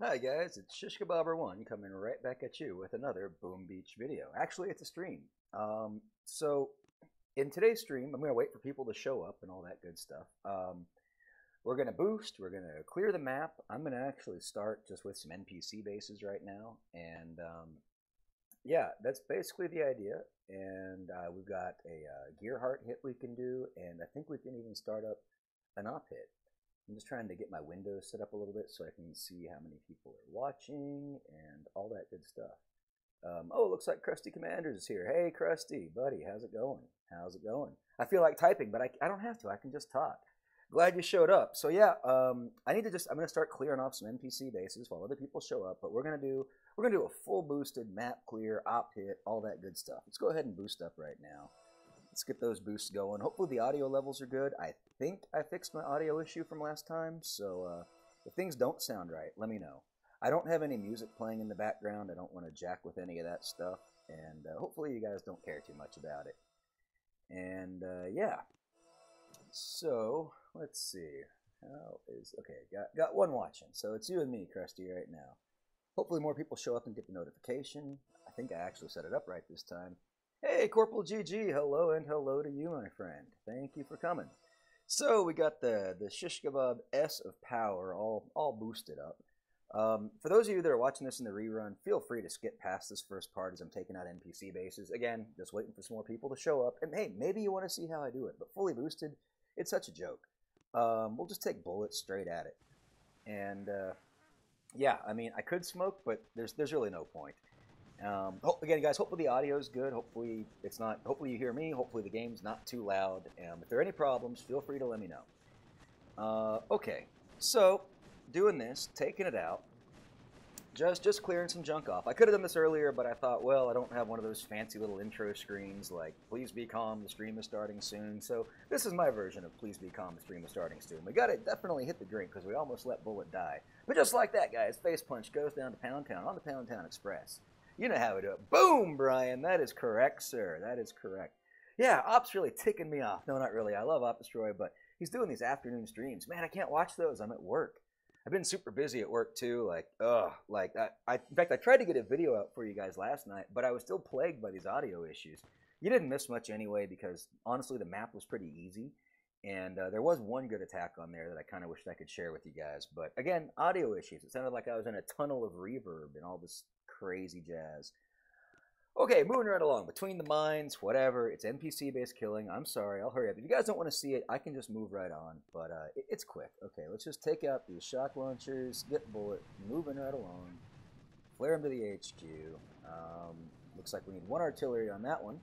Hi guys, it's Shiskabobber1 coming right back at you with another Boom Beach video. Actually, it's a stream. So in today's stream, I'm going to wait for people to show up and all that good stuff. We're going to boost, we're going to clear the map. I'm going to actually start just with some NPC bases right now. And yeah, that's basically the idea. And we've got a gearheart hit we can do, and I think we can even start up an op hit. I'm just trying to get my windows set up a little bit so I can see how many people are watching and all that good stuff. Oh, it looks like Krusty Commanders is here. Hey, Krusty, buddy, how's it going? How's it going? I feel like typing, but I don't have to. I can just talk. Glad you showed up. So yeah, I'm gonna start clearing off some NPC bases while other people show up. But we're gonna do a full boosted map clear, op hit, all that good stuff. Let's go ahead and boost up right now. Let's get those boosts going. Hopefully the audio levels are good. I think I fixed my audio issue from last time, so if things don't sound right, let me know. I don't have any music playing in the background. I don't want to jack with any of that stuff, and hopefully you guys don't care too much about it. And yeah, so let's see. Okay? Got one watching, so it's you and me, Krusty, right now. Hopefully more people show up and get the notification. I think I actually set it up right this time. Hey, Corporal GG, hello and hello to you, my friend. Thank you for coming. So we got the Shiskabobber S of power all boosted up. For those of you that are watching this in the rerun, feel free to skip past this first part as I'm taking out NPC bases. Again, just waiting for some more people to show up. And hey, maybe you want to see how I do it, but fully boosted, it's such a joke. We'll just take bullets straight at it. And yeah, I mean, I could smoke, but there's really no point. Again, guys, hopefully the audio is good. Hopefully it's not. Hopefully you hear me. Hopefully the game's not too loud. If there are any problems, feel free to let me know. Okay, so doing this, taking it out, just clearing some junk off. I could have done this earlier, but I thought, well, I don't have one of those fancy little intro screens like "Please be calm, the stream is starting soon." So this is my version of "Please be calm, the stream is starting soon." We got to definitely hit the drink because we almost let Bullet die. But just like that, guys, face punch goes down to Pound Town on the Pound Town Express. You know how we do it. Boom, Brian. That is correct, sir. That is correct. Yeah, Op's really ticking me off. No, not really. I love Op Destroy, but he's doing these afternoon streams. Man, I can't watch those. I'm at work. I've been super busy at work, too. In fact, I tried to get a video out for you guys last night, but I was still plagued by these audio issues. You didn't miss much anyway because, honestly, the map was pretty easy. And there was one good attack on there that I kind of wished I could share with you guys. But, again, audio issues. It sounded like I was in a tunnel of reverb and all this crazy jazz. Okay, moving right along. Between the mines, whatever. It's NPC-based killing. I'm sorry. I'll hurry up. If you guys don't want to see it, I can just move right on. But it's quick. Okay, let's just take out these shock launchers, get Bullet, moving right along. Flare him to the HQ. Looks like we need one artillery on that one.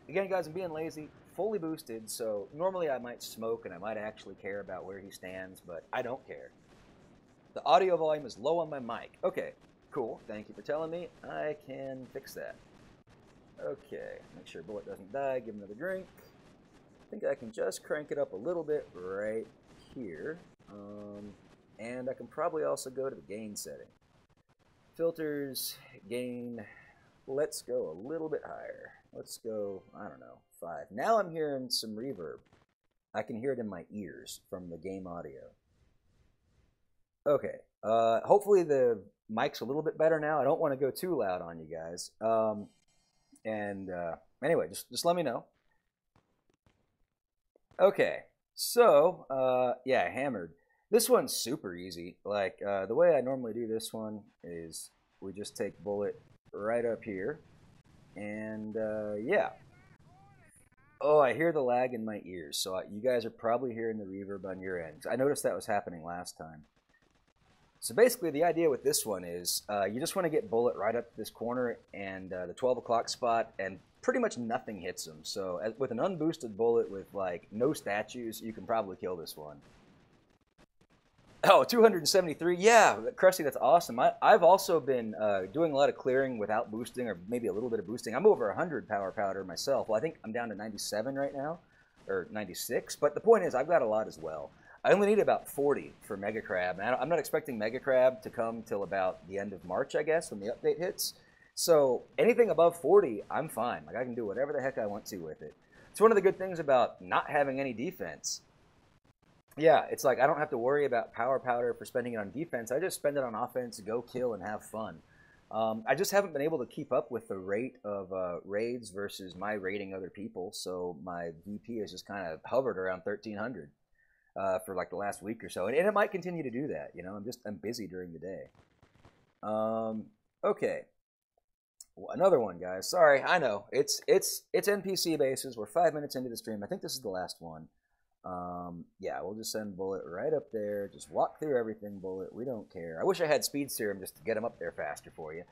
Again, guys, I'm being lazy. Fully boosted, so normally I might smoke and I might actually care about where he stands, but I don't care. The audio volume is low on my mic. Okay. Cool, thank you for telling me. I can fix that. Okay, make sure Bullet doesn't die. Give him another drink. I think I can just crank it up a little bit right here. And I can probably also go to the gain setting. Filters, gain. Let's go a little bit higher. Let's go, I don't know, 5. Now I'm hearing some reverb. I can hear it in my ears from the game audio. Okay, hopefully the mic's a little bit better now. I don't want to go too loud on you guys. Anyway, just let me know. Okay, so, yeah, hammered. This one's super easy. Like, the way I normally do this one is we just take Bullet right up here. And, yeah. Oh, I hear the lag in my ears. So you guys are probably hearing the reverb on your end. I noticed that was happening last time. So basically, the idea with this one is you just want to get Bullet right up this corner and the 12 o'clock spot, and pretty much nothing hits him. So with an unboosted Bullet with, like, no statues, you can probably kill this one. Oh, 273. Yeah, Krusty, that's awesome. I've also been doing a lot of clearing without boosting, or maybe a little bit of boosting. I'm over 100 power powder myself. Well, I think I'm down to 97 right now, or 96. But the point is, I've got a lot as well. I only need about 40 for Mega Crab. And I'm not expecting Mega Crab to come till about the end of March, I guess, when the update hits. So anything above 40, I'm fine. Like, I can do whatever the heck I want to with it. It's one of the good things about not having any defense. Yeah, it's like I don't have to worry about power powder for spending it on defense. I just spend it on offense, go kill, and have fun. I just haven't been able to keep up with the rate of raids versus my raiding other people, so my VP has just kind of hovered around 1300 for like the last week or so, and it might continue to do that. You know, I'm busy during the day. Okay, another one, guys. Sorry, I know it's NPC bases. We're 5 minutes into the stream. I think this is the last one. Yeah, we'll just send Bullet right up there. Just walk through everything, Bullet. We don't care. I wish I had speed serum just to get him up there faster for you.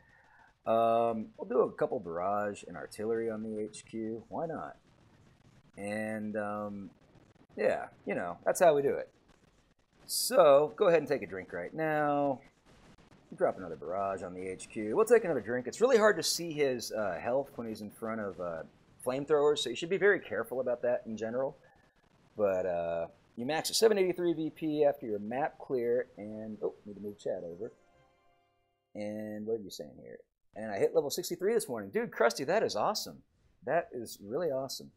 We'll do a couple barrage and artillery on the HQ. Why not? And yeah, you know, that's how we do it. So go ahead and take a drink right now. Drop another barrage on the HQ. We'll take another drink. It's really hard to see his health when he's in front of flamethrowers, so you should be very careful about that in general. But you max a 783 VP after your map clear, and oh, need to move chat over. And what are you saying here? And I hit level 63 this morning, dude. Krusty, that is awesome. That is really awesome.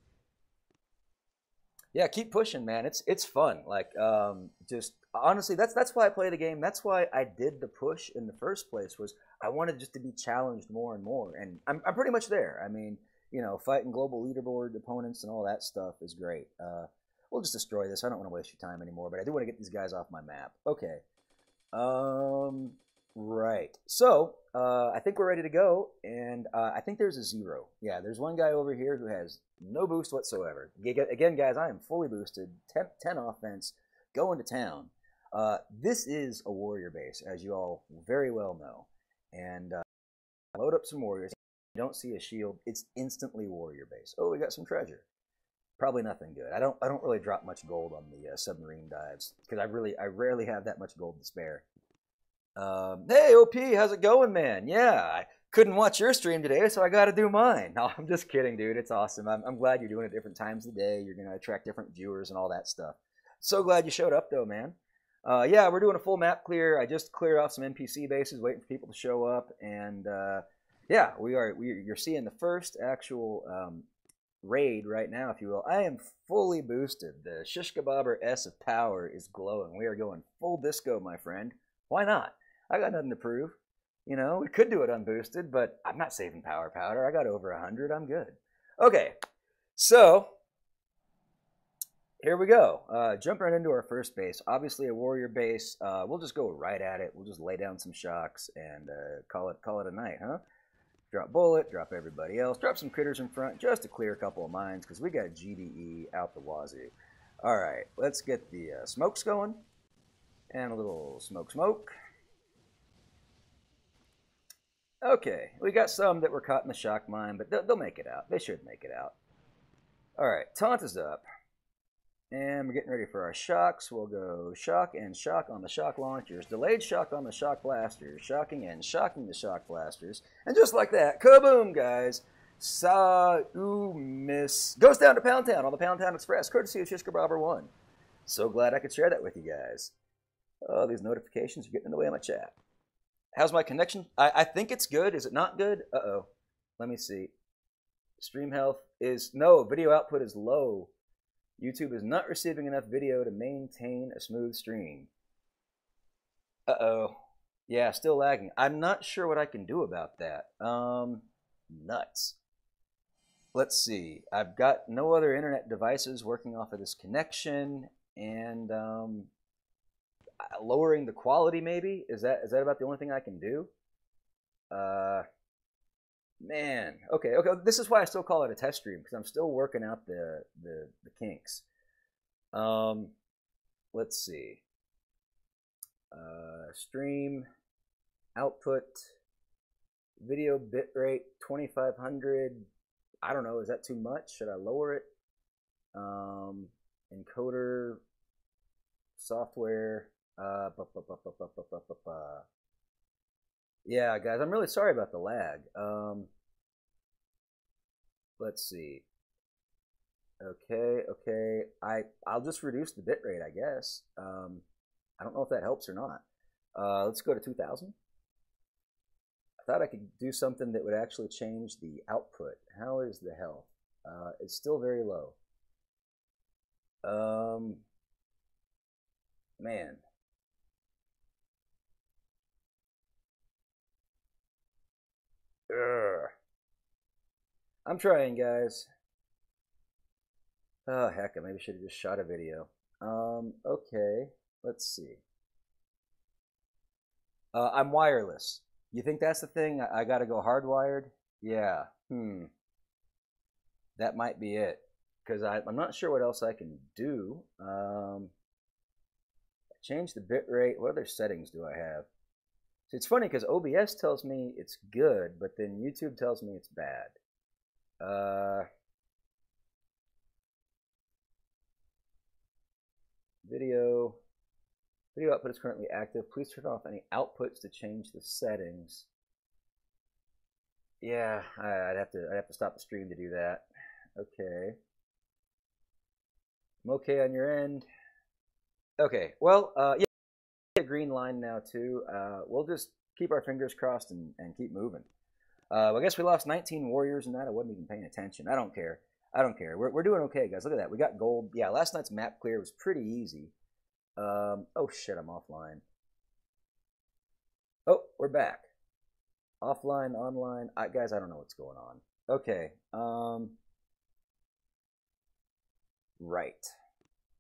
Yeah, keep pushing, man. It's fun. Like just honestly, that's why I play the game. That's why I did the push in the first place. Was I wanted just to be challenged more and more, and I'm pretty much there. I mean, you know, fighting global leaderboard opponents and all that stuff is great. We'll just destroy this. I don't want to waste your time anymore, but I do want to get these guys off my map. Okay. Right. So, I think we're ready to go, and I think there's a 0. Yeah, there's one guy over here who has no boost whatsoever. Again, guys, I am fully boosted, 10 offense, going to town. This is a warrior base, as you all very well know. And load up some warriors. You don't see a shield, it's instantly warrior base. Oh, we got some treasure. Probably nothing good. I don't really drop much gold on the submarine dives because I rarely have that much gold to spare. Hey OP, how's it going, man? Yeah, I couldn't watch your stream today, so I got to do mine. No, I'm just kidding, dude. It's awesome. I'm glad you're doing it different times of the day. You're gonna attract different viewers and all that stuff. So glad you showed up, though, man. Yeah, we're doing a full map clear. I just cleared off some NPC bases, waiting for people to show up, and yeah, you're seeing the first actual raid right now, if you will. I am fully boosted. The Shiskabobber1 of power is glowing. We are going full disco, my friend. Why not? I got nothing to prove. You know, we could do it unboosted, but I'm not saving power powder. I got over 100. I'm good. Okay, so here we go. Jump right into our first base. Obviously, a warrior base. We'll just go right at it. We'll just lay down some shocks and call it a night, huh? Drop Bullet, drop everybody else, drop some critters in front just to clear a couple of mines because we got GDE out the wazoo. All right, let's get the smokes going and a little smoke. Okay, we got some that were caught in the shock mine, but they'll make it out. They should make it out. All right, taunt is up. And we're getting ready for our shocks. We'll go shock and shock on the shock launchers. Delayed shock on the shock blasters. Shocking and shocking the shock blasters. And just like that, kaboom, guys. Miss goes down to Pound Town on the Pound Town Express, courtesy of Shiskabobber1. So glad I could share that with you guys. Oh, these notifications are getting in the way of my chat. How's my connection? I think it's good. Is it not good? Uh-oh. Let me see. Stream health is... No, video output is low. YouTube is not receiving enough video to maintain a smooth stream. Uh-oh. Yeah, still lagging. I'm not sure what I can do about that. Nuts. Let's see. I've got no other internet devices working off of this connection, and lowering the quality maybe? Is that about the only thing I can do? Man, okay. This is why I still call it a test stream because I'm still working out the kinks. Let's see. Stream output video bitrate 2500. I don't know. Is that too much? Should I lower it? Encoder software. Yeah, guys, I'm really sorry about the lag. Let's see. Okay. I'll just reduce the bitrate, I guess. I don't know if that helps or not. Let's go to 2000. I thought I could do something that would actually change the output. How is the health? It's still very low. Man. Ugh. I'm trying, guys. Oh, heck, I maybe should have just shot a video. Okay. Let's see. I'm wireless. You think that's the thing? I gotta go hardwired? Yeah. That might be it. Because I'm not sure what else I can do. Change the bit rate. What other settings do I have? See, it's funny because OBS tells me it's good, but then YouTube tells me it's bad. Video output is currently active. Please turn off any outputs to change the settings. Yeah, I'd have to stop the stream to do that. Okay. I'm okay on your end. Okay. Well, yeah, a green line now too. We'll just keep our fingers crossed and keep moving. I guess we lost 19 warriors in that. I wasn't even paying attention. I don't care. I don't care. We're doing okay, guys. Look at that. We got gold. Yeah, last night's map clear was pretty easy. Oh shit, I'm offline. Oh, we're back. Offline, online. Guys, I don't know what's going on. Okay. Right.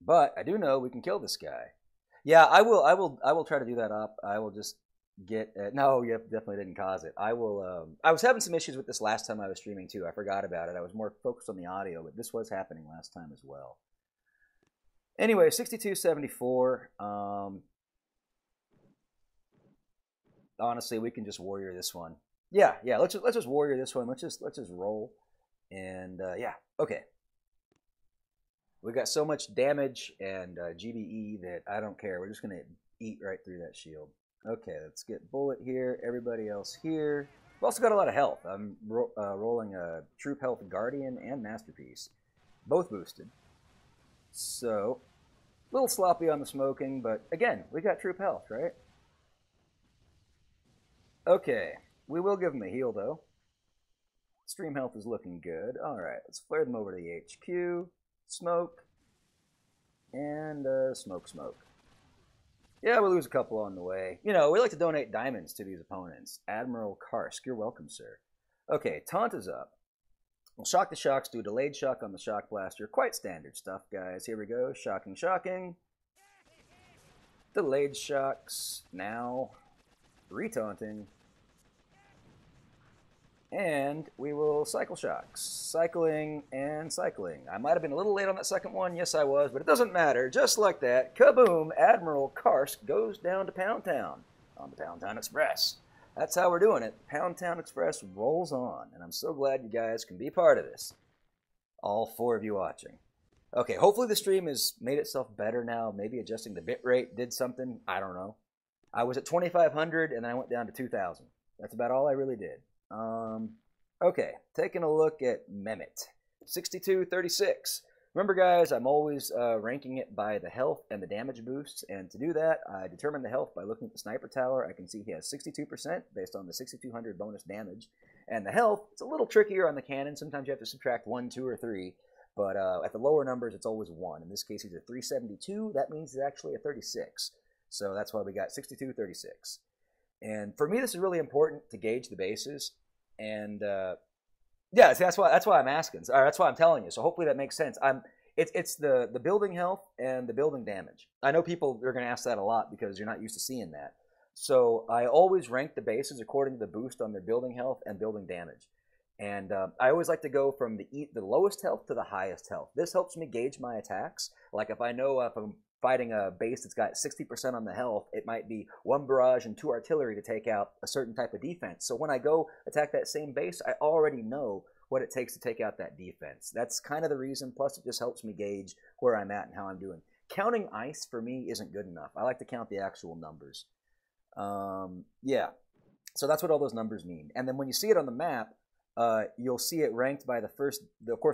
But I do know we can kill this guy. Yeah, I will try to do that up. I will just get no, you definitely didn't cause it. I will I was having some issues with this last time I was streaming too. I forgot about it. I was more focused on the audio, but this was happening last time as well. Anyway, 6274. Honestly, we can just warrior this one. Yeah, let's just warrior this one. Let's just roll. And yeah, okay. We got so much damage and GBE that I don't care. We're just gonna eat right through that shield. Okay, let's get bullet here. Everybody else here. We've also got a lot of health. I'm rolling a troop health guardian and masterpiece, both boosted. So a little sloppy on the smoking, but again, we got troop health, right? Okay, we will give them a heal though. Stream health is looking good. All right, let's flare them over to the HQ. Smoke. And smoke. Yeah, we'll lose a couple on the way. You know, we like to donate diamonds to these opponents. Admiral Karsk, you're welcome, sir. Okay, taunt is up. We'll shock the shocks, do a delayed shock on the shock blaster. Quite standard stuff, guys. Here we go. Shocking. Delayed shocks. Now. Retaunting. And we will cycle shocks. Cycling and cycling. I might have been a little late on that second one. Yes, I was, but it doesn't matter. Just like that, kaboom, Admiral Karsk goes down to Pound Town on the Pound Town Express. That's how we're doing it. Pound Town Express rolls on, and I'm so glad you guys can be part of this. All 4 of you watching. Okay, hopefully the stream has made itself better now. Maybe adjusting the bitrate did something. I don't know. I was at 2,500, and then I went down to 2,000. That's about all I really did. Okay, taking a look at Mehmet. 6236. Remember, guys, I'm always ranking it by the health and the damage boosts, and to do that, I determine the health by looking at the sniper tower. I can see he has 62% based on the 6,200 bonus damage, and the health, it's a little trickier on the cannon. Sometimes you have to subtract 1, 2, or 3, but at the lower numbers, it's always 1. In this case, he's a 372. That means he's actually a 36, so that's why we got 6236. And for me, this is really important to gauge the bases. And yeah, see, that's why I'm asking. Or that's why I'm telling you. So hopefully that makes sense. It's the building health and the building damage. I know people are going to ask that a lot because you're not used to seeing that. So I always rank the bases according to the boost on their building health and building damage. And I always like to go from the lowest health to the highest health. This helps me gauge my attacks. Like if I know if I'm fighting a base that's got 60% on the health, it might be 1 barrage and 2 artillery to take out a certain type of defense. So when I go attack that same base, I already know what it takes to take out that defense. That's kind of the reason. Plus, it just helps me gauge where I'm at and how I'm doing. Counting ice for me isn't good enough. I like to count the actual numbers. Yeah, so that's what all those numbers mean. And then when you see it on the map, you'll see it ranked by of course,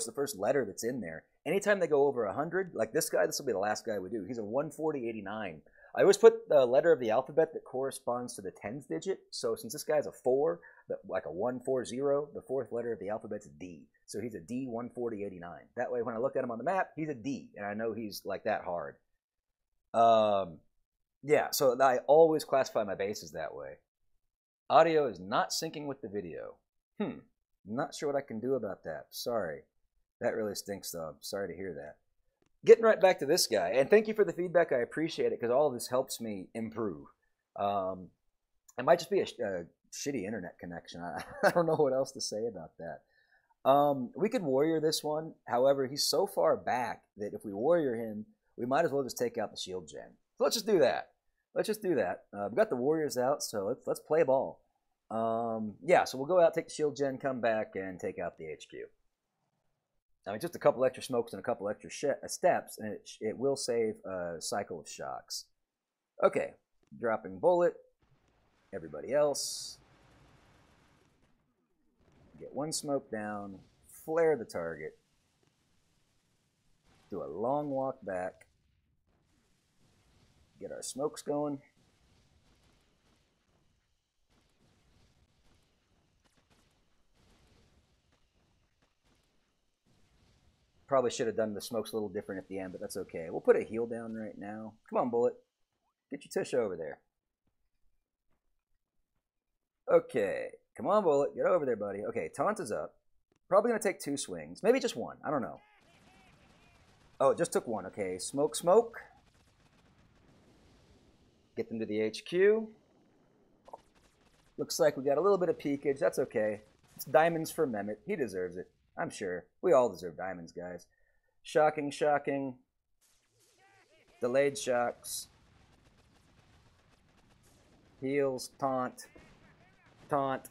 the first letter that's in there. Anytime they go over 100, like this guy, this will be the last guy we do. He's a 14089. I always put the letter of the alphabet that corresponds to the tens digit. So since this guy's a 4, like a 140, the 4th letter of the alphabet's D. So he's a D14089. That way, when I look at him on the map, he's a D, and I know he's like that hard. Yeah, so I always classify my bases that way. Audio is not syncing with the video. Not sure what I can do about that. Sorry. That really stinks, though. I'm sorry to hear that. Getting right back to this guy, and thank you for the feedback. I appreciate it because all of this helps me improve. It might just be a shitty internet connection. I don't know what else to say about that. We could warrior this one. However, he's so far back that if we warrior him, we might as well just take out the shield gen. So let's just do that. Let's just do that. We've got the warriors out, so let's play ball. Yeah, so we'll go out, take the shield gen, come back, and take out the HQ. I mean, just a couple extra smokes and a couple extra steps, and it will save a cycle of shocks. Okay, dropping bullet. Everybody else. Get one smoke down, flare the target, do a long walk back, get our smokes going. Probably should have done the smokes a little different at the end, but that's okay. We'll put a heal down right now. Come on, bullet. Get your tush over there. Okay. Come on, bullet. Get over there, buddy. Okay, taunt is up. Probably going to take 2 swings. Maybe just 1. I don't know. Oh, it just took 1. Okay, smoke, smoke. Get them to the HQ. Looks like we got a little bit of peekage. That's okay. It's diamonds for Mehmet. He deserves it. I'm sure. We all deserve diamonds, guys. Shocking, shocking. Delayed shocks. Heals, taunt. Taunt.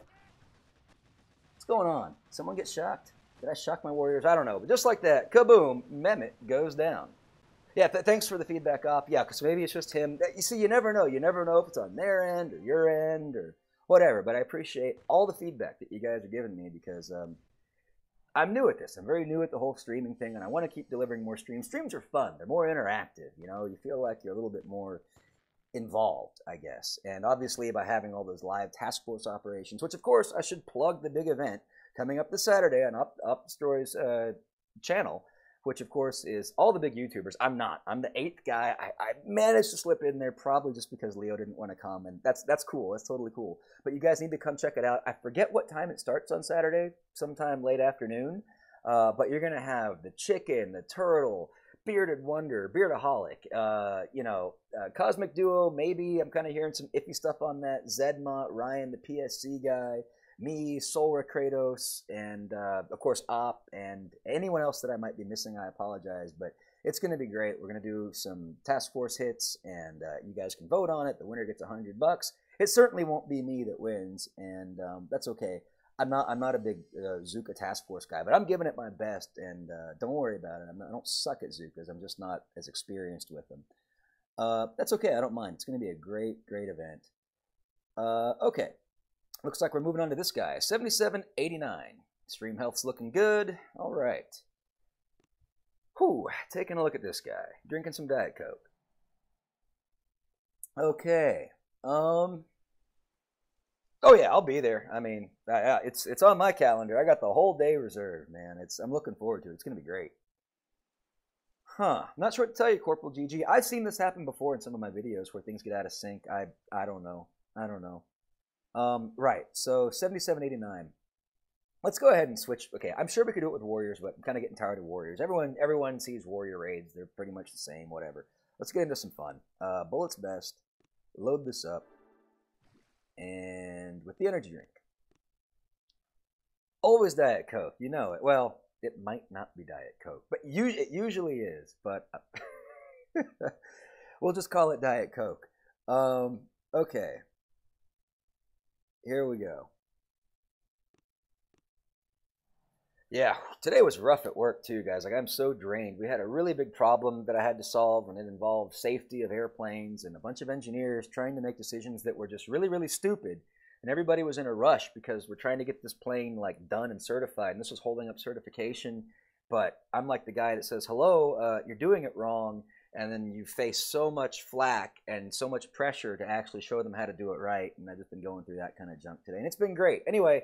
What's going on? Someone get shocked? Did I shock my warriors? I don't know. But just like that, kaboom, Mehmet goes down. Yeah, thanks for the feedback, Op. Yeah, because maybe it's just him. You see, you never know. You never know if it's on their end or your end or whatever. But I appreciate all the feedback that you guys are giving me because I'm new at this. I'm very new at the whole streaming thing, and I want to keep delivering more streams. Streams are fun. They're more interactive. You know, you feel like you're a little bit more involved, I guess. And obviously by having all those live task force operations, which of course I should plug the big event coming up this Saturday on Up Story's channel, which of course is all the big YouTubers. I'm not. I'm the 8th guy. I managed to slip in there probably just because Leo didn't want to come, and that's cool. That's totally cool. But you guys need to come check it out. I forget what time it starts on Saturday, sometime late afternoon. But you're gonna have the chicken, the turtle, Bearded Wonder, Beardaholic, Cosmic Duo, maybe. I'm kind of hearing some iffy stuff on that. Zedma, Ryan, the PSC guy, me, Solra Kratos, and of course Op, and anyone else that I might be missing, I apologize. But it's going to be great. We're going to do some task force hits, and you guys can vote on it. The winner gets $100. It certainly won't be me that wins, and that's okay. I'm not a big Zuka task force guy, but I'm giving it my best, and don't worry about it. I don't suck at Zukas. I'm just not as experienced with them. That's okay. I don't mind. It's going to be a great event. Okay. Looks like we're moving on to this guy. 7789. Stream health's looking good. All right. Whew. Taking a look at this guy. Drinking some Diet Coke. Okay. Oh yeah, I'll be there. I mean, it's on my calendar. I got the whole day reserved, man. I'm looking forward to it. It's gonna be great. Huh? Not sure what to tell you, Corporal GG. I've seen this happen before in some of my videos where things get out of sync. I don't know. I don't know. Right. So 7789. Let's go ahead and switch. Okay, I'm sure we could do it with warriors, but I'm kind of getting tired of warriors. Everyone sees warrior raids. They're pretty much the same. Whatever. Let's get into some fun. Bullets best. Load this up. And with the energy drink. Always Diet Coke, you know it. Well, it might not be Diet Coke, but it usually is. But we'll just call it Diet Coke. Okay. Here we go. Yeah, today was rough at work too, guys. Like, I'm so drained. We had a really big problem that I had to solve, and it involved safety of airplanes and a bunch of engineers trying to make decisions that were just really stupid. And everybody was in a rush because we're trying to get this plane like done and certified, and this was holding up certification. But I'm like the guy that says, hello, you're doing it wrong. And then you face so much flack and so much pressure to actually show them how to do it right. And I've just been going through that kind of junk today, and it's been great. Anyway,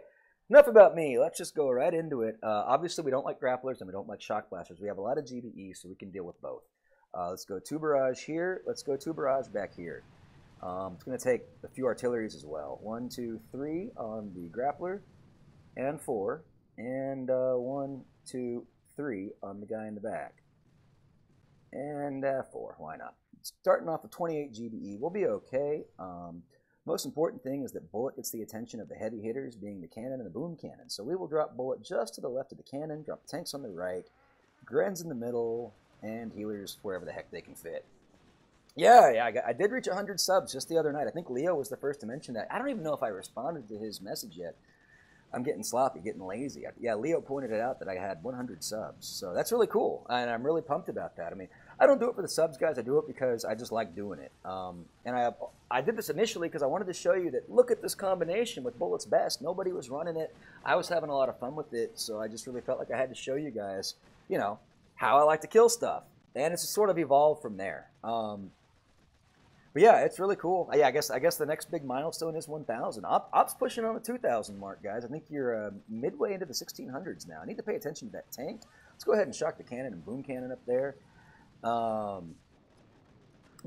enough about me. Let's just go right into it. Obviously, we don't like grapplers and we don't like shock blasters. We have a lot of GBE, so we can deal with both. Let's go 2 barrage here. Let's go 2 barrage back here. It's going to take a few artilleries as well. 1, 2, 3 on the grappler, and 4, and 1, 2, 3 on the guy in the back, and 4. Why not? Starting off with 28 GBE, we'll be okay. Most important thing is that bullet gets the attention of the heavy hitters, being the cannon and the boom cannon. So we will drop bullet just to the left of the cannon, drop tanks on the right, Grens in the middle, and healers wherever the heck they can fit. Yeah, I did reach 100 subs just the other night. I think Leo was the first to mention that. I don't even know if I responded to his message yet. I'm getting sloppy, getting lazy. Yeah, Leo pointed it out that I had 100 subs. So that's really cool, and I'm really pumped about that. I mean, I don't do it for the subs, guys. I do it because I just like doing it. And I did this initially because I wanted to show you that, look at this combination with Bullet's Best. Nobody was running it. I was having a lot of fun with it, so I just really felt like I had to show you guys, you know, how I like to kill stuff. And it's just sort of evolved from there. But yeah, it's really cool. Yeah, I guess the next big milestone is 1,000. Op's pushing on the 2,000 mark, guys. I think you're midway into the 1,600s now. I need to pay attention to that tank. Let's go ahead and shock the cannon and boom cannon up there. But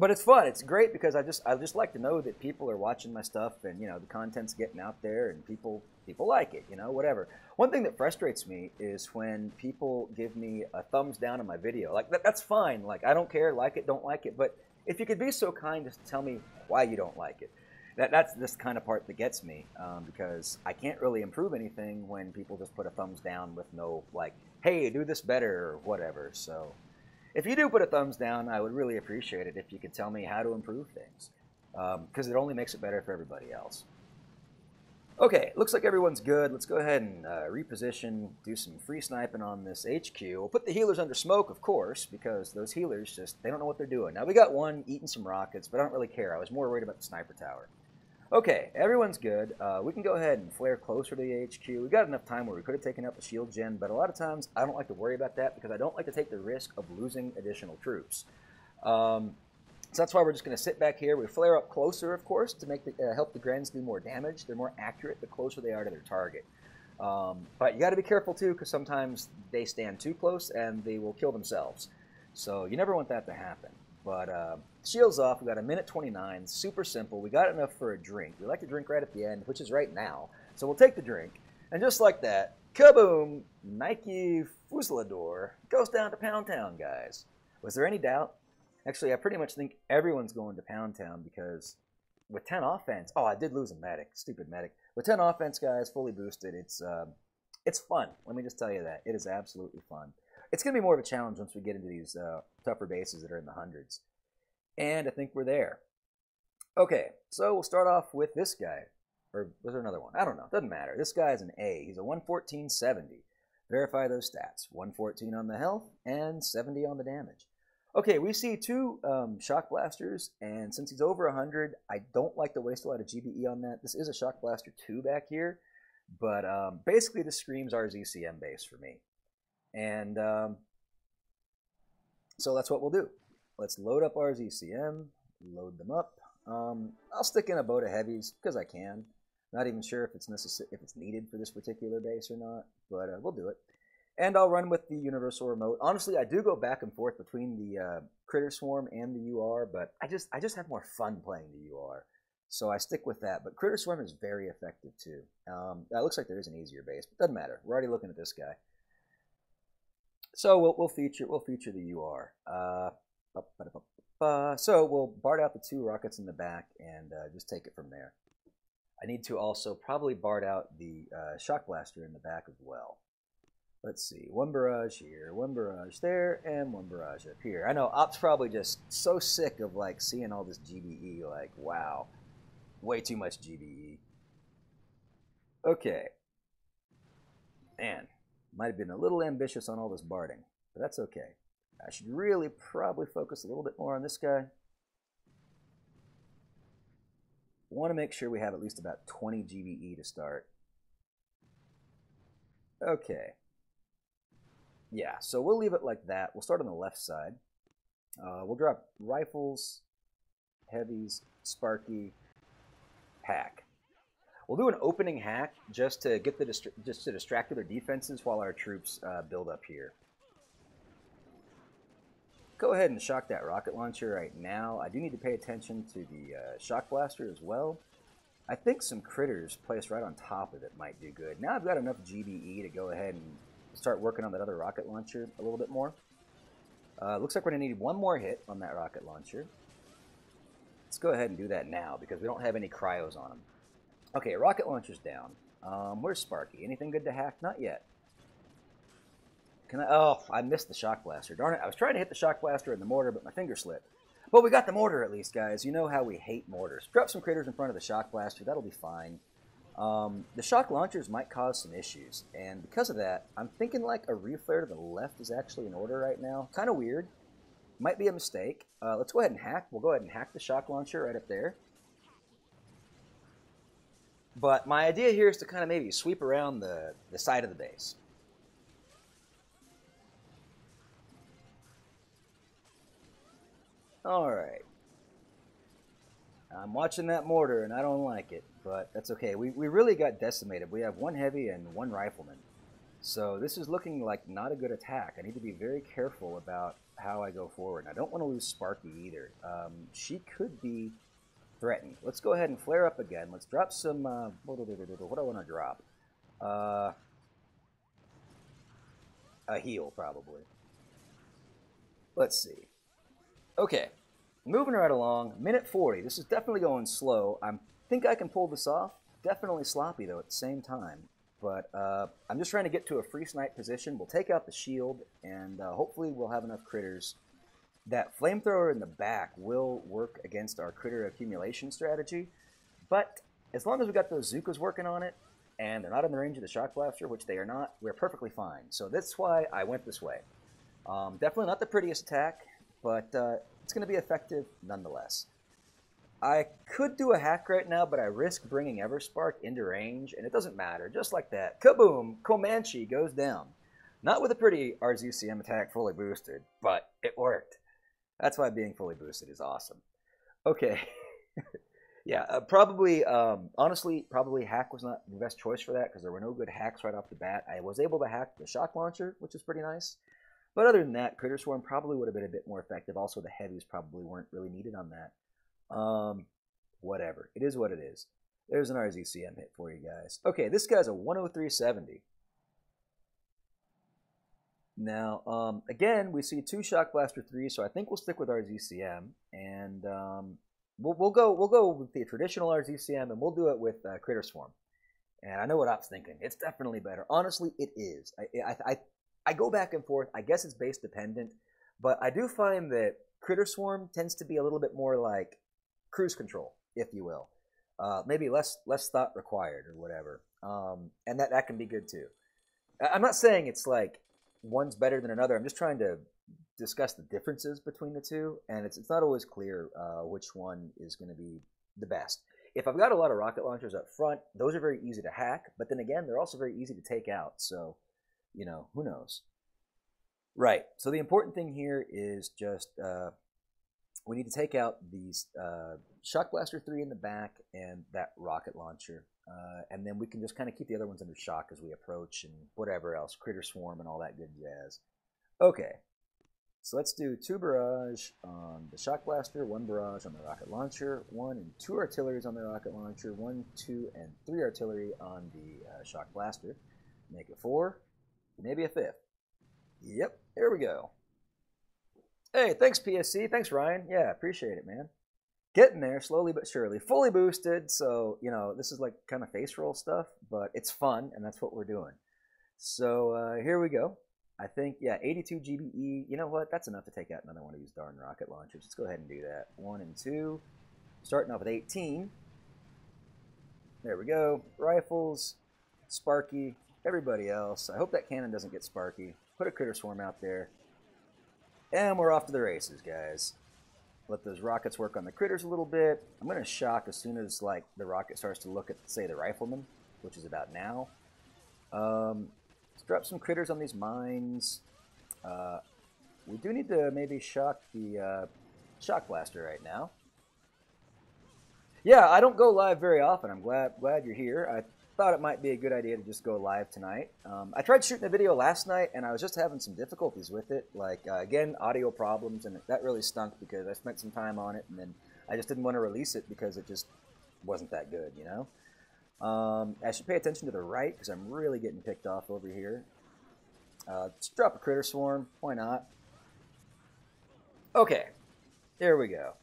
it's fun. It's great because I just like to know that people are watching my stuff, and you know the content's getting out there, and people like it. You know, whatever. One thing that frustrates me is when people give me a thumbs down on my video. Like that's fine. Like I don't care, like it, don't like it, but if you could be so kind as to tell me why you don't like it. That's this kind of part that gets me, because I can't really improve anything when people just put a thumbs down with no, like, hey, do this better or whatever. So if you do put a thumbs down, I would really appreciate it if you could tell me how to improve things, because it only makes it better for everybody else. Okay, looks like everyone's good. Let's go ahead and reposition, do some free sniping on this HQ. We'll put the healers under smoke, of course, because those healers they don't know what they're doing. Now, we got one eating some rockets, but I don't really care. I was more worried about the sniper tower. Okay, everyone's good. We can go ahead and flare closer to the HQ. We got enough time where we could have taken out the shield gen, but a lot of times I don't like to worry about that because I don't like to take the risk of losing additional troops. So that's why we're just going to sit back here. We flare up closer, of course, to make help the Grens do more damage. They're more accurate the closer they are to their target. But you got to be careful, too, because sometimes they stand too close and they will kill themselves. So you never want that to happen. But shield's off. We got a minute 29. Super simple. We got enough for a drink. We like to drink right at the end, which is right now. So we'll take the drink. And just like that, kaboom, Nike Fusilador goes down to Pound Town, guys. Was there any doubt? Actually, I pretty much think everyone's going to Pound Town because with 10 offense, oh, I did lose a medic, stupid medic. With 10 offense, guys, fully boosted, it's fun. Let me just tell you that. It is absolutely fun. It's going to be more of a challenge once we get into these tougher bases that are in the hundreds. And I think we're there. Okay, so we'll start off with this guy. Or was there another one? I don't know. Doesn't matter. This guy's an A. He's a 114-70. Verify those stats. 114 on the health and 70 on the damage. Okay, we see 2 shock blasters, and since he's over 100, I don't like to waste a lot of GBE on that. This is a shock blaster 2 back here, but basically this screams RZCM base for me. And so that's what we'll do. Let's load up RZCM, load them up. I'll stick in a boat of heavies because I can. Not even sure if it's needed for this particular base or not, but we'll do it. And I'll run with the universal remote. Honestly, I do go back and forth between the Critter Swarm and the UR, but I just have more fun playing the UR. So I stick with that. But Critter Swarm is very effective too. It looks like there is an easier base, but doesn't matter. We're already looking at this guy. So we'll feature the UR. So we'll BART out the 2 rockets in the back and just take it from there. I need to also probably BART out the shock blaster in the back as well. Let's see, 1 barrage here, 1 barrage there, and 1 barrage up here. I know Op's probably just so sick of like seeing all this GBE, like, wow, way too much GBE. Okay. Man, might have been a little ambitious on all this BARTing, but that's okay. I should really probably focus a little bit more on this guy. Want to make sure we have at least about 20 GBE to start. Okay. Yeah, so we'll leave it like that. We'll start on the left side. We'll drop rifles, heavies, Sparky, hack. We'll do an opening hack just to get just to distract their defenses while our troops build up here. go ahead and shock that rocket launcher right now. I do need to pay attention to the shock blaster as well. I think some critters placed right on top of it might do good. Now I've got enough GBE to go ahead and start working on that other rocket launcher a little bit more. Looks like we're going to need one more hit on that rocket launcher. Let's go ahead and do that now because we don't have any cryos on them. Okay, rocket launcher's down. Where's Sparky? Anything good to hack? Not yet. Can I? Oh, I missed the shock blaster. Darn it. I was trying to hit the shock blaster and the mortar, but my finger slipped. But we got the mortar at least, guys. You know how we hate mortars. Drop some critters in front of the shock blaster. That'll be fine. The shock launchers might cause some issues. And because of that, I'm thinking like a reflare to the left is actually in order right now. Kind of weird. Might be a mistake. Let's go ahead and hack. We'll go ahead and hack the shock launcher right up there. But my idea here is to kind of maybe sweep around the side of the base. Alright. I'm watching that mortar and I don't like it, but that's okay. We really got decimated. We have one heavy and one rifleman. So this is looking like not a good attack. I need to be very careful about how I go forward. And I don't want to lose Sparky either. She could be threatened. Let's go ahead and flare up again. Let's drop some... what do I want to drop? A heal, probably. Let's see. Okay. Moving right along. Minute 40. This is definitely going slow. I think I can pull this off. Definitely sloppy, though, at the same time. But I'm just trying to get to a free snipe position. We'll take out the shield, and hopefully we'll have enough critters. That flamethrower in the back will work against our critter accumulation strategy. But as long as we got those Zukas working on it, and they're not in the range of the shock blaster, which they are not, we're perfectly fine. So that's why I went this way. Definitely not the prettiest attack, but it's going to be effective nonetheless. I could do a hack right now, but I risk bringing Everspark into range, and it doesn't matter. Just like that, kaboom, Comanche goes down. Not with a pretty RZCM attack fully boosted, but it worked. That's why being fully boosted is awesome. Okay. Yeah, probably, honestly, probably hack was not the best choice for that because there were no good hacks right off the bat. I was able to hack the shock launcher, which is pretty nice. But other than that, Critter Swarm probably would have been a bit more effective. Also, the heavies probably weren't really needed on that. Whatever. It is what it is. There's an RZCM hit for you guys. Okay, this guy's a 103.70. Now, again, we see 2 Shock Blaster 3, so I think we'll stick with RZCM, and we'll go with the traditional RZCM, and we'll do it with Critter Swarm. And I know what Op's thinking. It's definitely better. Honestly, it is. I go back and forth. I guess it's base dependent, but I do find that Critter Swarm tends to be a little bit more like cruise control, if you will. Maybe less thought required or whatever. And that can be good too. I'm not saying it's like one's better than another. I'm just trying to discuss the differences between the two, and it's not always clear which one is going to be the best. If I've got a lot of rocket launchers up front, those are very easy to hack, but then again, they're also very easy to take out, so, you know, who knows? Right, so the important thing here is just we need to take out these Shock Blaster 3 in the back and that rocket launcher. And then we can just kind of keep the other ones under shock as we approach and whatever else, Critter Swarm and all that good jazz. Okay, so let's do 2 barrage on the Shock Blaster, 1 barrage on the rocket launcher, 1 and 2 artilleries on the rocket launcher, 1, 2, and 3 artillery on the Shock Blaster. Make it 4, maybe a 5th. Yep, there we go. Hey, thanks PSC, thanks Ryan. Yeah, appreciate it, man. Getting there, slowly but surely. Fully boosted, so, you know, this is like kind of face roll stuff, but it's fun, and that's what we're doing. So, here we go. I think, yeah, 82 GBE. You know what? That's enough to take out another one of these darn rocket launchers. Let's go ahead and do that. 1 and 2. Starting off with 18. There we go. Rifles, Sparky, everybody else. I hope that cannon doesn't get Sparky. Put a Critter Swarm out there. And we're off to the races, guys. Let those rockets work on the critters a little bit. I'm going to shock as soon as like the rocket starts to look at, say, the rifleman, which is about now. Let's drop some critters on these mines. We do need to maybe shock the shock blaster right now. Yeah, I don't go live very often. I'm glad you're here. thought it might be a good idea to just go live tonight. I tried shooting a video last night, and I was just having some difficulties with it. Like, again, audio problems, and that really stunk because I spent some time on it, and then I just didn't want to release it because it just wasn't that good, you know? I should pay attention to the right because I'm really getting picked off over here. Just drop a critter swarm. Why not? Okay, there we go.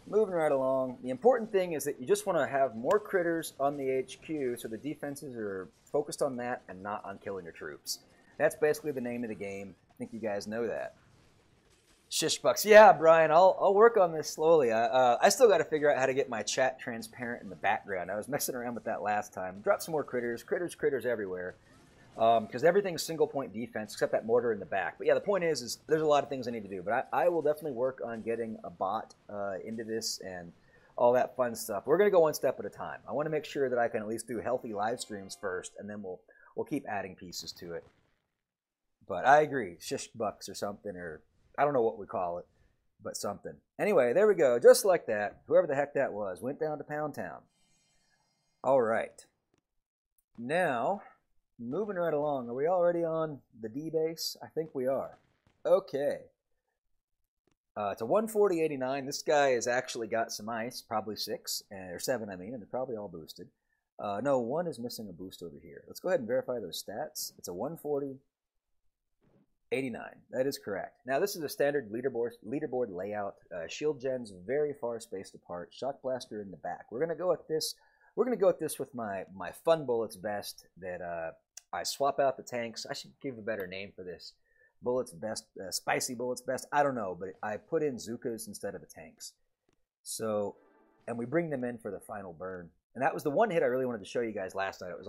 Moving right along. The important thing is that you just want to have more critters on the HQ so the defenses are focused on that and not on killing your troops. That's basically the name of the game. I think you guys know that. Shishbucks. Yeah, Brian, I'll work on this slowly. I still got to figure out how to get my chat transparent in the background. I was messing around with that last time. Drop some more critters. Critters everywhere. Because everything's single point defense except that mortar in the back. But yeah, the point is there's a lot of things I need to do. But I will definitely work on getting a bot into this and all that fun stuff. We're going to go one step at a time. I want to make sure that I can at least do healthy live streams first, and then we'll keep adding pieces to it. But I agree, shish bucks or something, or I don't know what we call it, but something. Anyway, there we go. Just like that, whoever the heck that was went down to Pound Town. All right. Now, moving right along. Are we already on the D base? I think we are. Okay. It's a 140.89. This guy has actually got some ice, probably 6, or 7, I mean, and they're probably all boosted. No, 1 is missing a boost over here. Let's go ahead and verify those stats. It's a 140.89. That is correct. Now, this is a standard leaderboard layout. Shield gens very far spaced apart. Shock blaster in the back. We're gonna go with this. We're gonna go with this with my fun bullets vest that I swap out the tanks. I should give a better name for this. Bullets best, spicy bullets best. I don't know, but I put in Zukas instead of the tanks. So, and we bring them in for the final burn. And that was the one hit I really wanted to show you guys last night. It was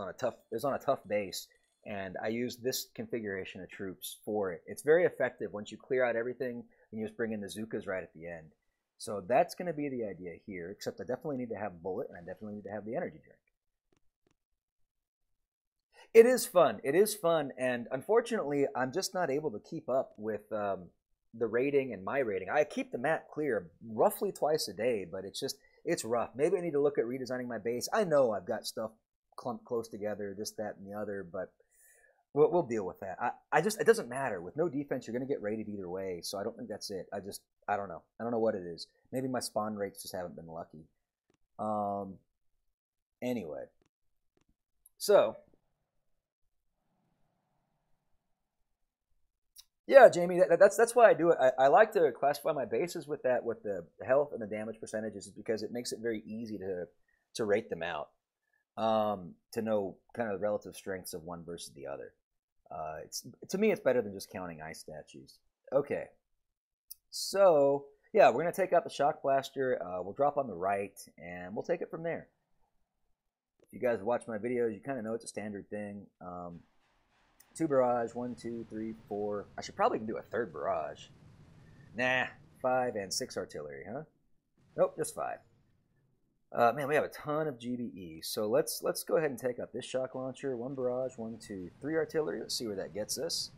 on a tough base, and I used this configuration of troops for it. It's very effective once you clear out everything and you just bring in the Zukas right at the end. So that's going to be the idea here. Except I definitely need to have bullet, and I definitely need to have the energy drink. It is fun. It is fun, and unfortunately, I'm just not able to keep up with the rating and my rating. I keep the map clear roughly twice a day, but it's rough. Maybe I need to look at redesigning my base. I know I've got stuff clumped close together, this, that, and the other, but we'll deal with that. It doesn't matter. With no defense, you're going to get rated either way, so I don't think that's it. I don't know. I don't know what it is. Maybe my spawn rates just haven't been lucky. Anyway, so. Yeah, Jamie, that's why I do it. I like to classify my bases with the health and the damage percentages, because it makes it very easy to rate them out, to know kind of the relative strengths of one versus the other. To me, it's better than just counting ice statues. Okay, so yeah, we're gonna take out the shock blaster. We'll drop on the right, and we'll take it from there. If you guys watch my videos, you kind of know it's a standard thing. 2 barrage, 1, 2, 3, 4. I should probably do a 3rd barrage. Nah, 5 and 6 artillery, huh? Nope, just 5. Man, we have a ton of GBE. So let's go ahead and take out this shock launcher. 1 barrage, 1, 2, 3 artillery. Let's see where that gets us.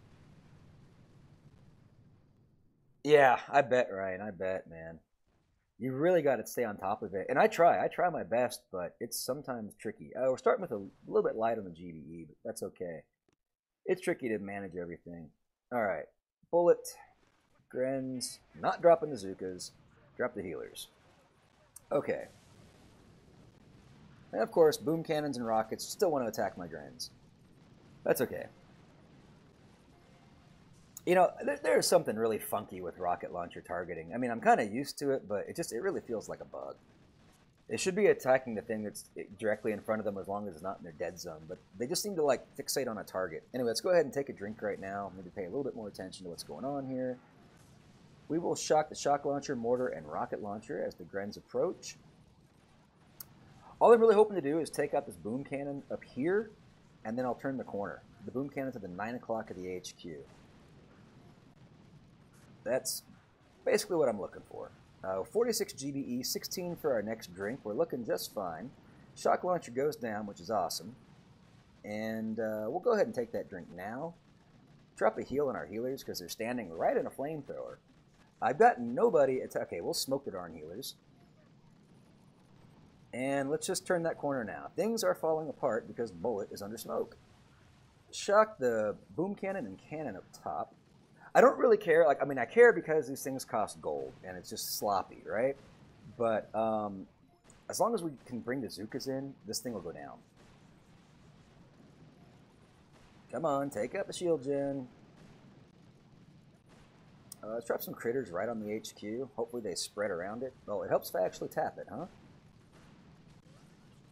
Yeah, I bet, Ryan. I bet, man. You really got to stay on top of it. And I try my best, but it's sometimes tricky. We're starting with a little bit light on the GBE, but that's okay. It's tricky to manage everything. All right, bullet, Grens, not dropping the Zukas, drop the healers. Okay. And of course, boom cannons and rockets still want to attack my Grens. That's okay. You know, there's something really funky with rocket launcher targeting. I mean, I'm kind of used to it, but it really feels like a bug. They should be attacking the thing that's directly in front of them as long as it's not in their dead zone, but they just seem to like fixate on a target. Anyway, let's go ahead and take a drink right now. Maybe pay a little bit more attention to what's going on here. We will shock the shock launcher, mortar, and rocket launcher as the Grens approach. All I'm really hoping to do is take out this boom cannon up here, and then I'll turn the corner. The boom cannon to the 9 o'clock of the HQ. That's basically what I'm looking for. 46 GBE, 16 for our next drink. We're looking just fine. Shock launcher goes down, which is awesome. And we'll go ahead and take that drink now. Drop a heal on our healers because they're standing right in a flamethrower. I've got nobody. Okay, we'll smoke the darn healers. And let's just turn that corner now. Things are falling apart because Bullet is under smoke. Shock the boom cannon and cannon up top. I don't really care. Like, I mean, I care because these things cost gold, and it's just sloppy, right? But as long as we can bring the Zookas in, this thing will go down. Come on, take out the shield gen. Let's drop some critters right on the HQ. Hopefully they spread around it. Oh, it helps if I actually tap it, huh?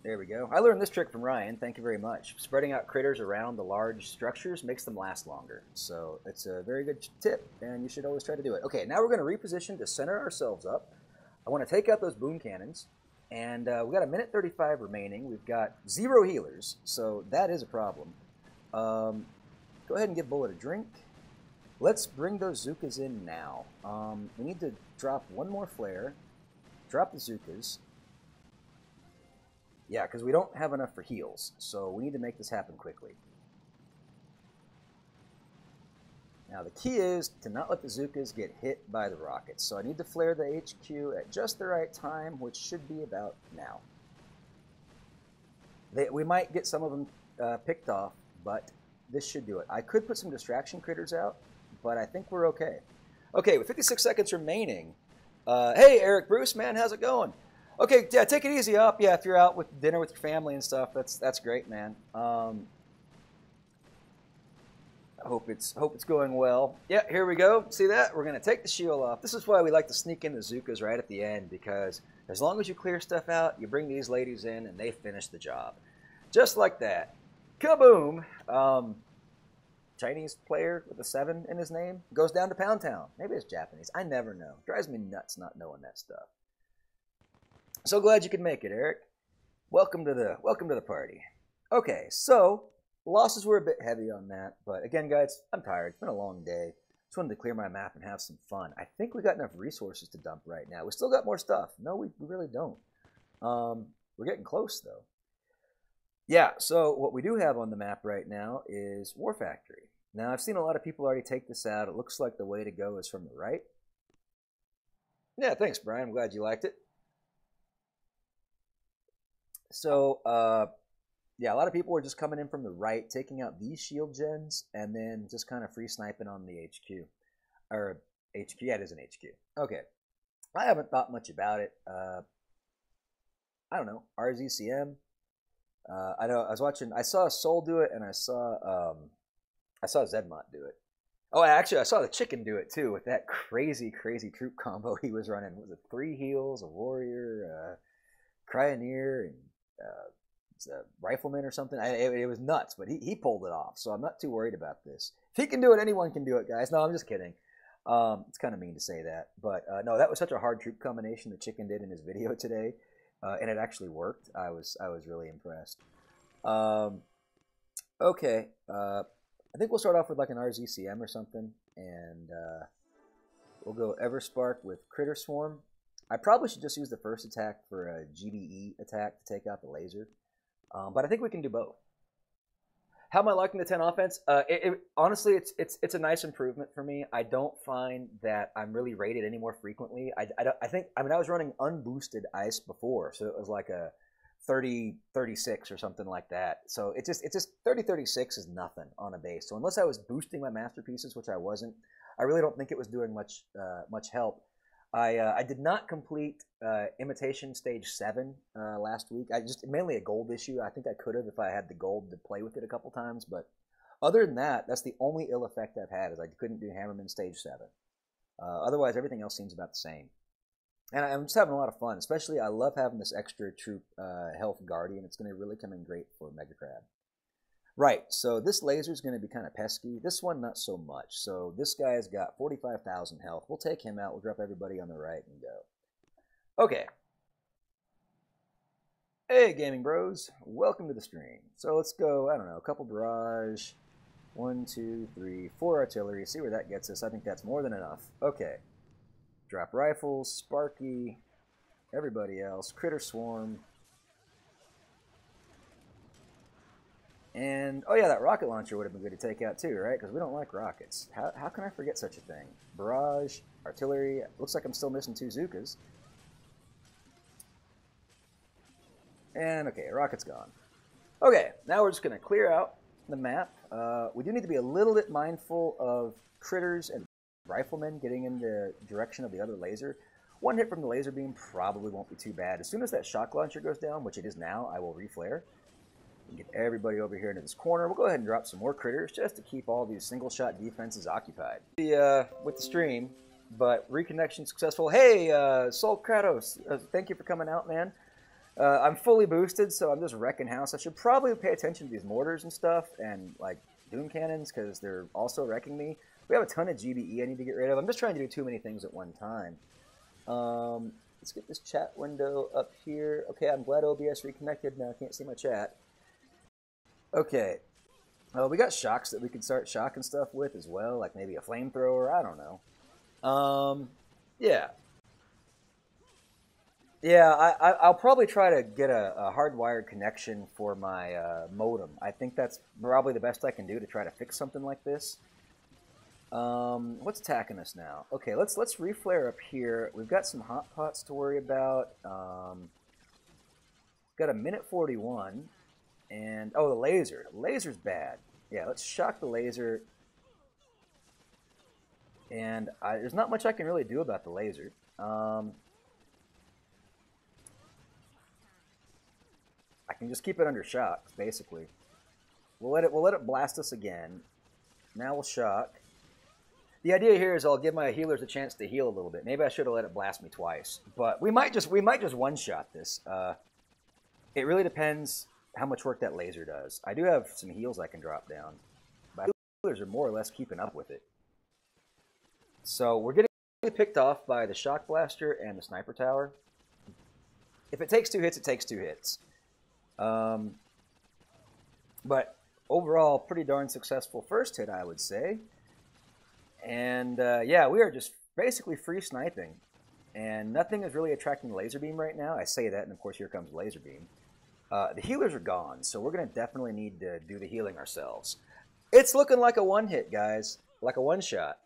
There we go. I learned this trick from Ryan. Thank you very much. Spreading out critters around the large structures makes them last longer. So it's a very good tip, and you should always try to do it. Okay, now we're going to reposition to center ourselves up. I want to take out those boom cannons, and we've got a minute 35 remaining. We've got 0 healers, so that is a problem. Go ahead and give Bullet a drink. Let's bring those Zookas in now. We need to drop one more flare, drop the Zookas. Yeah, because we don't have enough for heals, so we need to make this happen quickly. Now the key is to not let the Zookas get hit by the rockets, so I need to flare the HQ at just the right time, which should be about now. We might get some of them picked off, but this should do it. I could put some distraction critters out, but I think we're okay. Okay, with 56 seconds remaining, hey Eric Bruce, man, how's it going? Okay, yeah, take it easy up. Yeah, if you're out with dinner with your family and stuff, that's great, man. I hope it's going well. Yeah, here we go. See that? We're gonna take the shield off. This is why we like to sneak in the Zookas right at the end, because as long as you clear stuff out, you bring these ladies in and they finish the job, just like that. Kaboom! Chinese player with a 7 in his name goes down to Pound Town. Maybe it's Japanese. I never know. Drives me nuts not knowing that stuff. So glad you could make it, Eric. Welcome to the party. Okay, so losses were a bit heavy on that, but again, guys, I'm tired. It's been a long day. Just wanted to clear my map and have some fun. I think we got enough resources to dump right now. We still got more stuff. No, we really don't. We're getting close though. Yeah, so what we do have on the map right now is War Factory. Now, I've seen a lot of people already take this out. It looks like the way to go is from the right. Yeah, thanks, Brian. I'm glad you liked it. So, yeah, a lot of people are just coming in from the right, taking out these shield gens, and then just kind of free sniping on the HQ. Or HQ, yeah, it is an HQ. Okay. I haven't thought much about it. I don't know, RZCM. I know I saw Soul do it, and I saw Zedmont do it. Oh, actually, I saw the Chicken do it too with that crazy troop combo he was running. Was it 3 heals, a warrior, Cryoneer, and a rifleman or something? It was nuts, but he pulled it off. So I'm not too worried about this. If he can do it, anyone can do it, guys. No, I'm just kidding. It's kind of mean to say that, but no, that was such a hard troop combination that Chicken did in his video today. And it actually worked. I was really impressed. Okay, I think we'll start off with like an RZCM or something, and we'll go Everspark with Critter Swarm. I probably should just use the first attack for a GBE attack to take out the laser, but I think we can do both. How am I liking the 10 offense? Honestly, it's a nice improvement for me. I don't find that I'm really rated any more frequently. I was running unboosted ice before, so it was like a 30-36 or something like that. So it's just 30-36 is nothing on a base. So unless I was boosting my masterpieces, which I wasn't, I really don't think it was doing much help. I did not complete Imitation Stage 7 last week. Mainly a gold issue. I think I could have if I had the gold to play with it a couple times. But other than that, that's the only ill effect I've had is I couldn't do Hammerman Stage 7. Otherwise, everything else seems about the same. And I'm just having a lot of fun. Especially, I love having this extra troop health guardian. It's going to really come in great for Mega Crab. Right, so this laser is going to be kind of pesky. This one, not so much. So this guy's got 45,000 health. We'll take him out. We'll drop everybody on the right and go. Okay. Hey, gaming bros. Welcome to the stream. So let's go, I don't know, a couple barrage. 1, 2, 3, 4 artillery. See where that gets us. I think that's more than enough. Okay. Drop rifles, Sparky, everybody else. Critter Swarm. And, oh yeah, that rocket launcher would have been good to take out too, right? Because we don't like rockets. How can I forget such a thing? Barrage, artillery. Looks like I'm still missing 2 Zookas. And okay, rocket's gone. Okay, now we're just going to clear out the map. We do need to be a little bit mindful of critters and riflemen getting in the direction of the other laser. One hit from the laser beam probably won't be too bad. As soon as that shock launcher goes down, which it is now, I will reflare. Get everybody over here into this corner. We'll go ahead and drop some more critters just to keep all these single-shot defenses occupied. With the stream, but reconnection successful. Hey, Soul Kratos, thank you for coming out, man. I'm fully boosted, so I'm just wrecking house. I should probably pay attention to these mortars and stuff, and like doom cannons, because they're also wrecking me. We have a ton of GBE I need to get rid of. I'm just trying to do too many things at one time. Let's get this chat window up here. Okay, I'm glad OBS reconnected. Now I can't see my chat. Okay, we got shocks that we could start shocking stuff with as well, like maybe a flamethrower, I don't know. Yeah. Yeah, I'll probably try to get a hardwired connection for my modem. I think that's probably the best I can do to try to fix something like this. What's attacking us now? Okay, let's reflare up here. We've got some hot pots to worry about. Got a minute 41. And, oh, the laser. The laser's bad. Yeah, let's shock the laser. And there's not much I can really do about the laser. I can just keep it under shock, basically. We'll let it blast us again. Now we'll shock. The idea here is I'll give my healers a chance to heal a little bit. Maybe I should have let it blast me twice. But we might just one-shot this. It really depends how much work that laser does. I do have some heals I can drop down, but healers are more or less keeping up with it. So we're getting picked off by the shock blaster and the sniper tower. If it takes 2 hits, it takes 2 hits. But overall, pretty darn successful first hit, I would say. And yeah, we are just basically free sniping. And nothing is really attracting the laser beam right now. I say that, and of course here comes the laser beam. The healers are gone, so we're going to definitely need to do the healing ourselves. It's looking like a one-hit, guys. Like a one-shot.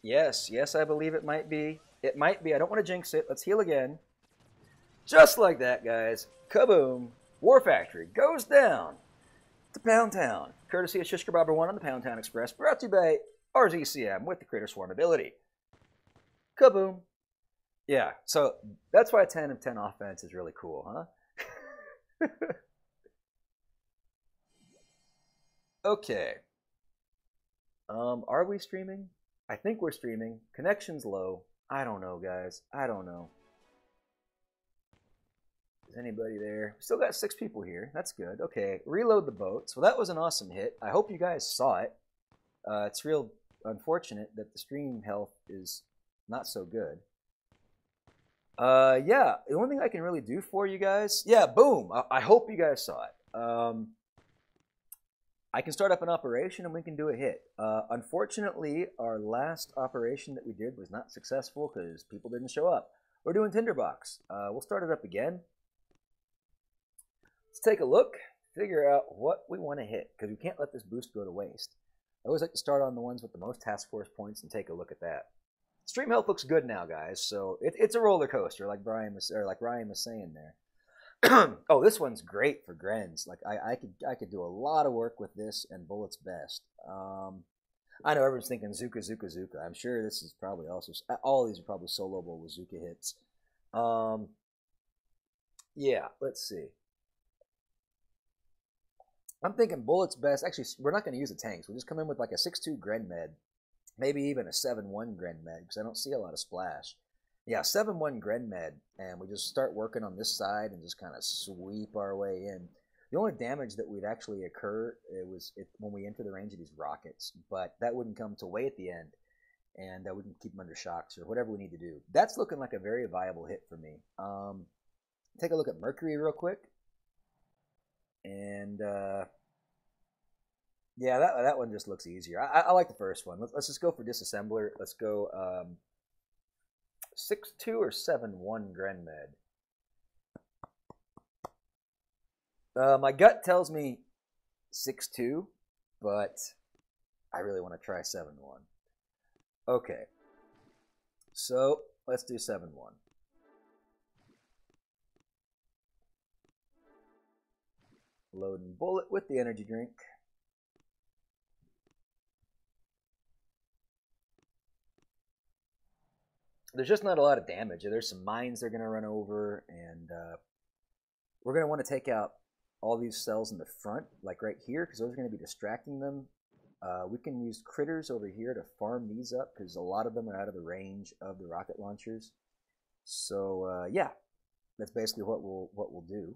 Yes, I believe it might be. It might be. I don't want to jinx it. Let's heal again. Just like that, guys. Kaboom. War Factory goes down to Pound Town. Courtesy of Shiskabobber1 on the Pound Town Express. Brought to you by RZCM with the Critter Swarm ability. Kaboom. Yeah, so that's why 10 of 10 offense is really cool, huh? Okay. Are we streaming? I think we're streaming. Connection's low. I don't know, guys. I don't know. Is anybody there? Still got 6 people here. That's good. Okay, reload the boat. So that was an awesome hit. I hope you guys saw it. It's real unfortunate that the stream health is not so good. Yeah, the only thing I can really do for you guys, yeah, boom. I hope you guys saw it. I can start up an operation and we can do a hit. Unfortunately, our last operation that we did was not successful because people didn't show up. We're doing Tinderbox. We'll start it up again. Let's take a look, figure out what we want to hit because we can't let this boost go to waste. I always like to start on the ones with the most task force points and take a look at that. Stream health looks good now, guys, so it's a roller coaster, like Ryan was saying there. Oh, this one's great for Grens. Like I could do a lot of work with this and Bullet's best. I know everyone's thinking Zuka, Zuka, Zuka. I'm sure this is probably also all of these are probably soloable with Zuka hits. Yeah, let's see. I'm thinking Bullet's best. Actually, we're not going to use the tanks. We'll just come in with like a 6-2 Gren Med. Maybe even a 7-1 Gren Med, because I don't see a lot of splash. Yeah, 7-1 Gren Med, and we just start working on this side and just kind of sweep our way in. The only damage that would actually occur when we enter the range of these rockets, but that wouldn't come till way at the end, and we can keep them under shocks or whatever we need to do. That's looking like a very viable hit for me. Take a look at Mercury real quick, and yeah, that one just looks easier. I like the first one. Let's just go for Disassembler. Let's go 6-2 or 7-1 Gren Med. My gut tells me 6-2, but I really want to try 7-1. Okay, so let's do 7-1. Loading bullet with the energy drink. There's just not a lot of damage. There's some mines they're going to run over, and we're going to want to take out all these cells in the front, like right here, because those are going to be distracting them. We can use critters over here to farm these up, because a lot of them are out of the range of the rocket launchers. So yeah, that's basically what we'll do.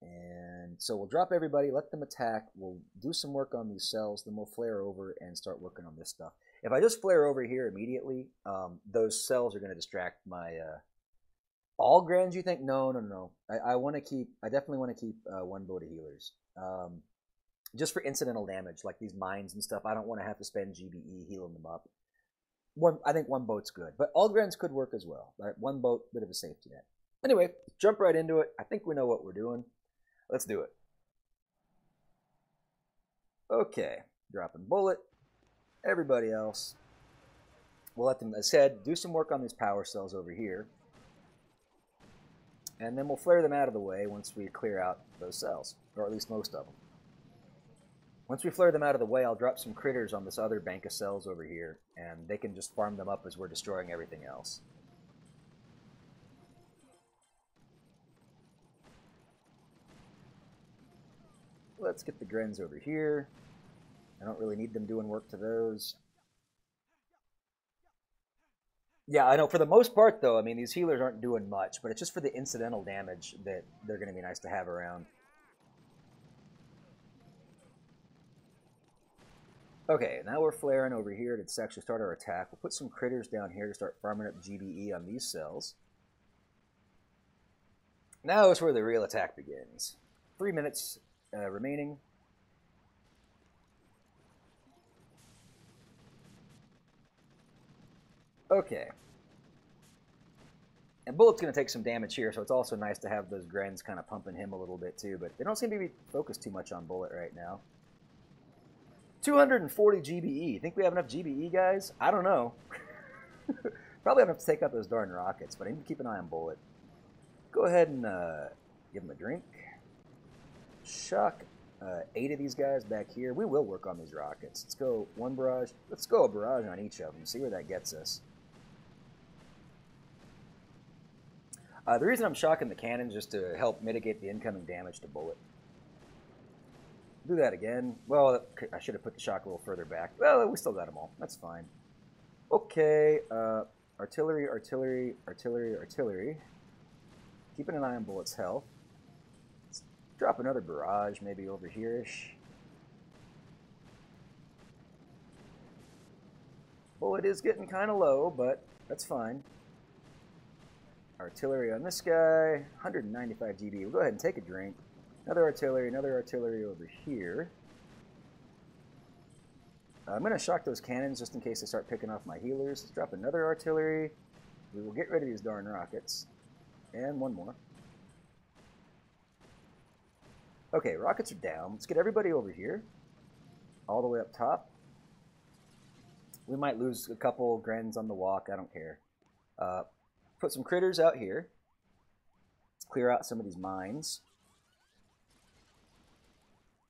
And so we'll drop everybody, let them attack. We'll do some work on these cells, then we'll flare over and start working on this stuff. If I just flare over here immediately, those cells are going to distract my all Grans. You think? No. I want to keep. I definitely want to keep one boat of healers, just for incidental damage, like these mines and stuff. I don't want to have to spend GBE healing them up. I think one boat's good, but all Grans could work as well. Right? One boat, bit of a safety net. Anyway, jump right into it. I think we know what we're doing. Let's do it. Okay, dropping bullet. Everybody else, we'll let them, as I said, do some work on these power cells over here. And then we'll flare them out of the way once we clear out those cells, or at least most of them. Once we flare them out of the way, I'll drop some critters on this other bank of cells over here, and they can just farm them up as we're destroying everything else. Let's get the Grens over here. I don't really need them doing work to those. Yeah, I know. For the most part, though, I mean, these healers aren't doing much, but it's just for the incidental damage that they're going to be nice to have around. Okay, now we're flaring over here to actually start our attack. We'll put some critters down here to start farming up GBE on these cells. Now is where the real attack begins. 3 minutes remaining. Okay. And Bullet's going to take some damage here, so it's also nice to have those Grens kind of pumping him a little bit too, but they don't seem to be focused too much on Bullet right now. 240 GBE. Think we have enough GBE, guys? I don't know. Probably enough to take out those darn rockets, but I need to keep an eye on Bullet. Go ahead and give him a drink. Shock 8 of these guys back here. We will work on these rockets. Let's go one barrage. Let's go a barrage on each of them. See where that gets us. The reason I'm shocking the cannons is to help mitigate the incoming damage to Bullet. Do that again. Well, I should have put the shock a little further back. Well, we still got them all. That's fine. Okay. Artillery, artillery, artillery, artillery. Keeping an eye on Bullet's health. Let's drop another barrage maybe over here-ish. Bullet is getting kind of low, but that's fine. Artillery on this guy. 195 GB. We'll go ahead and take a drink. Another artillery over here. I'm going to shock those cannons just in case they start picking off my healers. Let's drop another artillery. We will get rid of these darn rockets. And one more. Okay, rockets are down. Let's get everybody over here. All the way up top. We might lose a couple Grens on the walk. I don't care. Put some critters out here. Let's clear out some of these mines.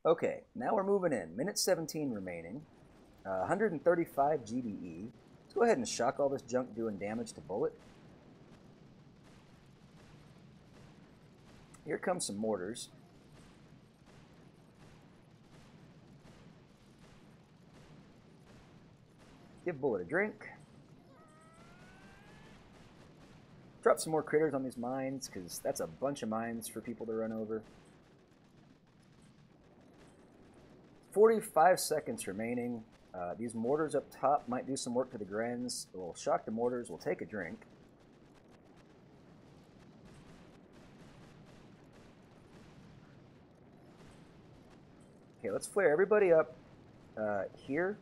Okay, now we're moving in. Minute 17 remaining. 135 GBE. Let's go ahead and shock all this junk doing damage to Bullet. Here comes some mortars. Give Bullet a drink. Drop some more critters on these mines, because that's a bunch of mines for people to run over. 45 seconds remaining. These mortars up top might do some work to the Grens. We'll shock the mortars. We'll take a drink. Okay, let's flare everybody up here.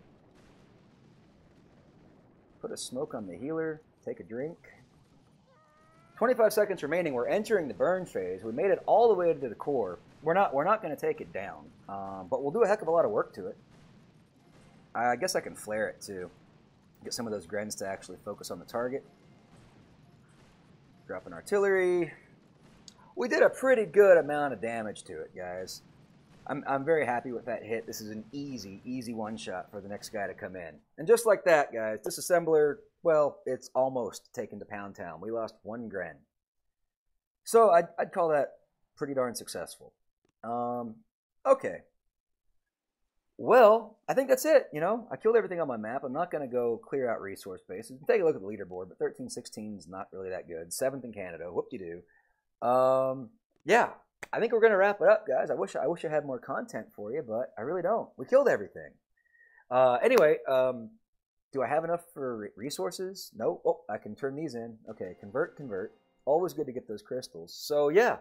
Put a smoke on the healer. Take a drink. 25 seconds remaining. We're entering the burn phase. We made it all the way to the core. We're not going to take it down, but we'll do a heck of a lot of work to it. I guess I can flare it too. Get some of those Grens to actually focus on the target. Dropping artillery. We did a pretty good amount of damage to it, guys. I'm very happy with that hit. This is an easy one-shot for the next guy to come in. And just like that, guys, disassembler, well, it's almost taken to Pound Town. We lost 1 Gren. So I'd call that pretty darn successful. Okay. Well, I think that's it. You know, I killed everything on my map. I'm not going to go clear out resource bases. Take a look at the leaderboard, but 13, 16 is not really that good. 7th in Canada. Whoop-de-doo. Yeah, I think we're going to wrap it up, guys. I wish I had more content for you, but I really don't. We killed everything. Anyway, do I have enough for resources? No. Oh, I can turn these in. Okay, convert. Always good to get those crystals. So, yeah.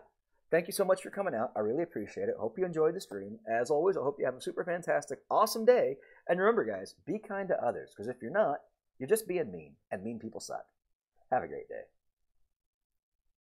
Thank you so much for coming out. I really appreciate it. Hope you enjoyed the stream. As always, I hope you have a super fantastic, awesome day. And remember, guys, be kind to others, because if you're not, you're just being mean, and mean people suck. Have a great day.